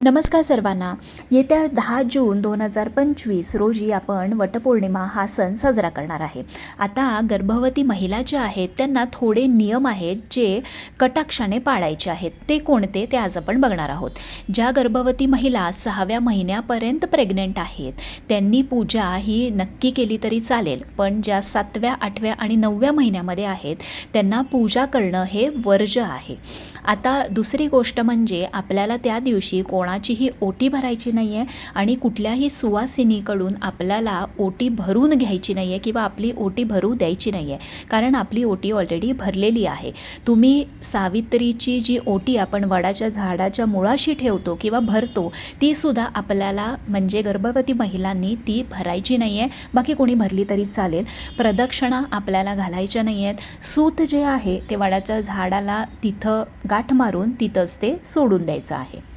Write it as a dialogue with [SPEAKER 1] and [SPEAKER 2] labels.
[SPEAKER 1] नमस्कार सर्वांना. येत्या 10 जून 2025 रोजी आपण वटपौर्णिमा हा सण साजरा करणार आहे. आता गर्भवती महिला ज्या आहेत त्यांना थोडे नियम आहेत जे कटाक्षाने पाळायचे आहेत. ते कोणते ते आज आपण बघणार आहोत. ज्या गर्भवती महिला 6व्या महिन्यापर्यंत प्रेग्नंट आहेत त्यांनी पूजा ही नक्की केली तरी चालेल, पण ज्या 7व्या 8व्या आणि 9व्या महिन्यामध्ये आहेत त्यांना पूजा करणं हे वर्ज्य आहे. आता दुसरी गोष्ट म्हणजे आपल्याला त्या दिवशी कोणाचीही ओटी भरायची नाही आहे आणि कुठल्याही सुवासिनीकडून आपल्याला ओटी भरून घ्यायची नाही आहे किंवा आपली ओटी भरू द्यायची नाही आहे, कारण आपली ओटी ऑलरेडी भरलेली आहे. तुम्ही सावित्रीची जी ओटी आपण वडाच्या झाडाच्या मुळाशी ठेवतो किंवा भरतो तीसुद्धा आपल्याला म्हणजे गर्भवती महिलांनी ती भरायची नाही आहे. बाकी कोणी भरली तरी चालेल. प्रदक्षिणा आपल्याला घालायच्या नाही आहेत. सूत जे आहे ते वडाच्या झाडाला तिथं गाठ मारून तिथंच ते सोडून द्यायचं आहे.